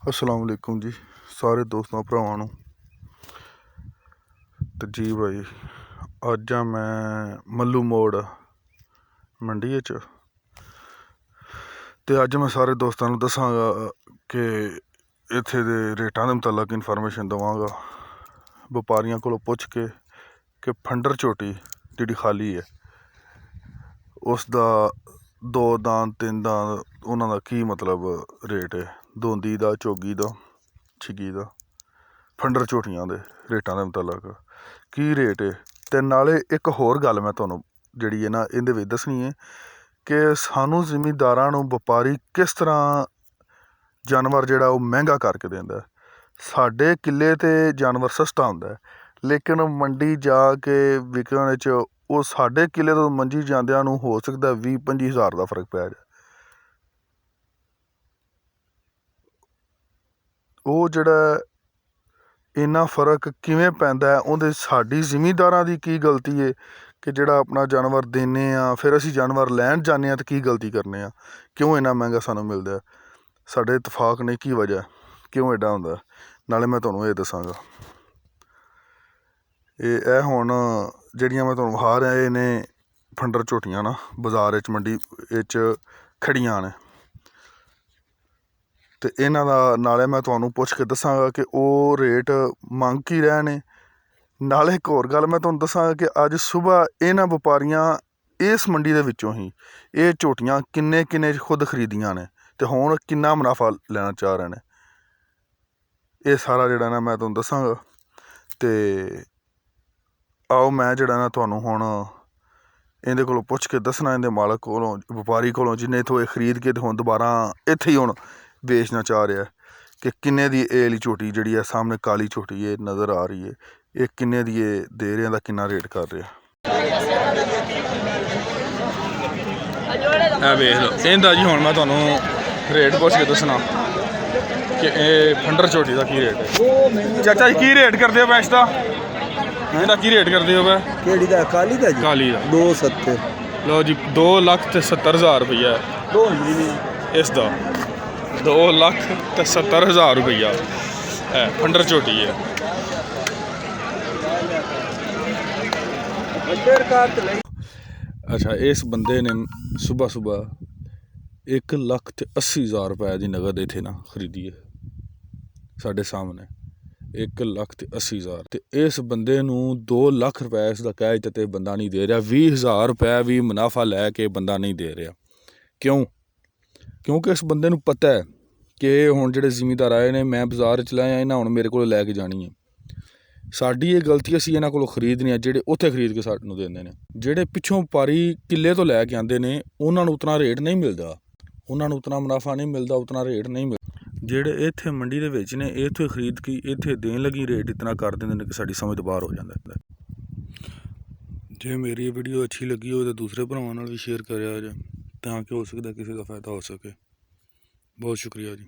अस्सलाम वालेकुम जी सारे दोस्तों भरावां नूं। ते जी भाई अज्ज मैं मल्लू मोड़ मंडी च ते अज्ज मैं सारे दोस्तां नूं दस्सांगा कि इत्थे दे रेटां दे मुतलक इनफॉर्मेशन देवांगा व्यापारियां कोलों पुछ के कि फंडर झोटी जिहड़ी खाली है उसदा 2 दांद 3 दांद उन्हां दा की मतलब रेट है, दोंदी दा झोगी दा छिगी दा फंडर झोटियां दे रेटां दे मुतलक की रेट है। ते नाले एक होर गल मैं तुहानूं जिहड़ी है ना इहदे विच दस्सनी है कि सानूं जिमींदारां नूं व्यापारी किस तरह जानवर जिहड़ा ओह् महंगा करके दिंदा है। साडे किले ते जानवर सस्ता हुंदा है लेकिन मंडी जा के विकण च ओह् साडे किले तो मंजी जांदियां नूं हो सकदा 20-25 हज़ार दा फर्क पै जाए। ਉਹ ਜਿਹੜਾ ਇੰਨਾ ਫਰਕ ਕਿਵੇਂ ਪੈਂਦਾ ਹੈ, ਉਹਦੇ ਸਾਡੀ ਜ਼ਿਮੀਂਦਾਰਾਂ ਦੀ ਕੀ ਗਲਤੀ ਹੈ ਕਿ ਜਿਹੜਾ ਆਪਣਾ ਜਾਨਵਰ ਦਿੰਦੇ ਆ ਫਿਰ ਅਸੀਂ ਜਾਨਵਰ ਲੈਣ ਜਾਂਦੇ ਹਾਂ ਤਾਂ ਕੀ ਗਲਤੀ ਕਰਨੇ ਆ, ਕਿਉਂ ਇੰਨਾ ਮਹਿੰਗਾ ਸਾਨੂੰ ਮਿਲਦਾ, ਸਾਡੇ ਇਤਫਾਕ ਨੇ ਕੀ ਵਜ੍ਹਾ, ਕਿਉਂ ਐਡਾ ਹੁੰਦਾ। ਨਾਲੇ ਮੈਂ ਤੁਹਾਨੂੰ ਇਹ ਦੱਸਾਂਗਾ ਇਹ ਹੁਣ ਜਿਹੜੀਆਂ ਮੈਂ ਤੁਹਾਨੂੰ ਵਿਖਾ ਰਿਹਾ ਇਹ ਨੇ ਫੰਡਰ ਝੋਟੀਆਂ ਨਾ ਬਾਜ਼ਾਰ ਵਿੱਚ ਮੰਡੀ ਵਿੱਚ ਖੜੀਆਂ ਨੇ ਤੇ ਇਹਨਾਂ ਦਾ ਨਾਲੇ ਮੈਂ ਤੁਹਾਨੂੰ ਪੁੱਛ ਕੇ ਦੱਸਾਂਗਾ ਕਿ ਉਹ ਰੇਟ ਮੰਗ ਕੀ ਰਹੇ ਨੇ। ਨਾਲੇ ਇੱਕ ਹੋਰ ਗੱਲ ਮੈਂ ਤੁਹਾਨੂੰ ਦੱਸਾਂਗਾ ਕਿ ਅੱਜ ਸੁਬਾਹ ਇਹਨਾਂ ਵਪਾਰੀਆਂ ਇਸ ਮੰਡੀ ਦੇ ਵਿੱਚੋਂ ਹੀ ਇਹ ਝੋਟੀਆਂ ਕਿੰਨੇ ਖੁਦ ਖਰੀਦੀਆਂ ਨੇ ਤੇ ਹੁਣ ਕਿੰਨਾ ਮੁਨਾਫਾ ਲੈਣਾ ਚਾਹ ਰਹੇ ਨੇ। ਇਹ ਸਾਰਾ ਜਿਹੜਾ ਨਾ ਮੈਂ ਤੁਹਾਨੂੰ ਦੱਸਾਂਗਾ ਤੇ ਆਓ ਮੈਂ ਜਿਹੜਾ ਨਾ ਤੁਹਾਨੂੰ ਹੁਣ ਇਹਦੇ ਕੋਲੋਂ ਪੁੱਛ ਕੇ ਦੱਸਣਾ, ਇਹਦੇ ਮਾਲਕ ਕੋਲੋਂ ਵਪਾਰੀ ਕੋਲੋਂ ਜਿਹਨੇ ਇੱਥੋਂ ਇਹ ਖਰੀਦ ਕੇ ਤੇ ਹੁਣ ਦੁਬਾਰਾ ਇੱਥੇ ਹੀ ਹੁਣ ਵੇਚਣਾ ਚਾਹ ਰਿਹਾ ਕਿ ਕਿੰਨੇ ਦੀ ਇਹ ਵਾਲੀ ਝੋਟੀ ਜਿਹੜੀ ਹੈ ਸਾਹਮਣੇ ਕਾਲੀ ਝੋਟੀ ਇਹ ਨਜ਼ਰ ਆ ਰਹੀ ਹੈ, ਇਹ ਕਿੰਨੇ ਦੀ ਇਹ ਦੇ ਰਿਹਾ ਦਾ ਕਿੰਨਾ ਰੇਟ ਕਰ ਰਿਹਾ। ਇਹ ਵੇਖ ਲਓ ਇਹਦਾ ਜੀ ਹੁਣ ਮੈਂ ਤੁਹਾਨੂੰ ਰੇਟ ਪੁੱਛ ਕੇ ਦੱਸਣਾ ਕਿ ਇਹ ਫੰਡਰ ਝੋਟੀ ਦਾ ਕੀ ਰੇਟ ਹੈ। ਚਾਚਾ ਜੀ ਕੀ ਰੇਟ ਕਰਦੇ ਹੋ ਵੈਸ਼ ਦਾ, ਇਹਦਾ ਕੀ ਰੇਟ ਕਰਦੇ ਹੋ ਵੈ? ਕਿਹੜੀ ਦਾ? ਕਾਲੀ ਦਾ ਜੀ? ਕਾਲੀ ਦਾ 270। ਲਓ ਜੀ 2,70,000 ਰੁਪਈਆ ਇਸ ਦਾ, 2,70,000 ਰੁਪਈਆ ਫੰਡਰ ਝੋਟੀ ਹੈ। ਅੱਛਾ ਇਸ ਬੰਦੇ ਨੇ ਸੁਬਾਹ 1,80,000 ਰੁਪਏ ਦੀ ਨਗਦ ਇੱਥੇ ਨਾ ਖਰੀਦੀ ਹੈ ਸਾਡੇ ਸਾਹਮਣੇ, 1,80,000 ਤੇ ਇਸ ਬੰਦੇ ਨੂੰ 2 ਲੱਖ ਰੁਪਏ ਇਸ ਦਾ ਕਹਿ ਤੇ ਬੰਦਾ ਨਹੀਂ ਦੇ ਰਿਹਾ, 20,000 ਰੁਪਏ ਵੀ ਮੁਨਾਫਾ ਲੈ ਕੇ ਬੰਦਾ ਨਹੀਂ ਦੇ ਰਿਹਾ। ਕਿਉਂਕਿ ਇਸ ਬੰਦੇ ਨੂੰ ਪਤਾ ਹੈ ਕਿ ਹੁਣ ਜਿਹੜੇ ਜ਼ਿਮੀਂਦਾਰ ਆਏ ਨੇ ਮੈਂ ਬਾਜ਼ਾਰ 'ਚ ਲਾਇਆ ਇਹਨਾਂ ਹੁਣ ਮੇਰੇ ਕੋਲ ਲੈ ਕੇ ਜਾਣੀ ਹੈ। ਸਾਡੀ ਇਹ ਗਲਤੀ ਅਸੀਂ ਇਹਨਾਂ ਕੋਲੋਂ ਖਰੀਦਣੀ ਆ, ਜਿਹੜੇ ਉੱਥੇ ਖਰੀਦ ਕੇ ਸਾਨੂੰ ਦਿੰਦੇ ਨੇ। ਜਿਹੜੇ ਪਿੱਛੋਂ ਵਪਾਰੀ ਕਿੱਲੇ ਤੋਂ ਲੈ ਕੇ ਆਉਂਦੇ ਨੇ ਉਹਨਾਂ ਨੂੰ ਉਤਨਾ ਰੇਟ ਨਹੀਂ ਮਿਲਦਾ, ਉਹਨਾਂ ਨੂੰ ਉਤਨਾ ਮੁਨਾਫਾ ਨਹੀਂ ਮਿਲਦਾ, ਉਤਨਾ ਰੇਟ ਨਹੀਂ ਮਿਲਦਾ। ਜਿਹੜੇ ਇੱਥੇ ਮੰਡੀ ਦੇ ਵਿੱਚ ਨੇ ਇੱਥੇ ਖਰੀਦ ਕੇ ਇੱਥੇ ਦੇਣ ਲੱਗੀ ਰੇਟ ਇਤਨਾ ਕਰ ਦਿੰਦੇ ਨੇ ਕਿ ਸਾਡੀ ਸਮਝ ਤੋਂ ਬਾਹਰ ਹੋ ਜਾਂਦਾ। ਜੇ ਮੇਰੀ ਵੀਡੀਓ ਅੱਛੀ ਲੱਗੀ ਹੋਵੇ ਤਾਂ ਦੂਸਰੇ ਭਰਾਵਾਂ ਨਾਲ ਵੀ ਸ਼ੇਅਰ ਕਰਿਆ ਜੇ ਤਾਂ ਕਿ ਹੋ ਸਕਦਾ ਕਿਸੇ ਦਾ ਫਾਇਦਾ ਹੋ ਸਕੇ। ਬਹੁਤ ਸ਼ੁਕਰੀਆ ਜੀ।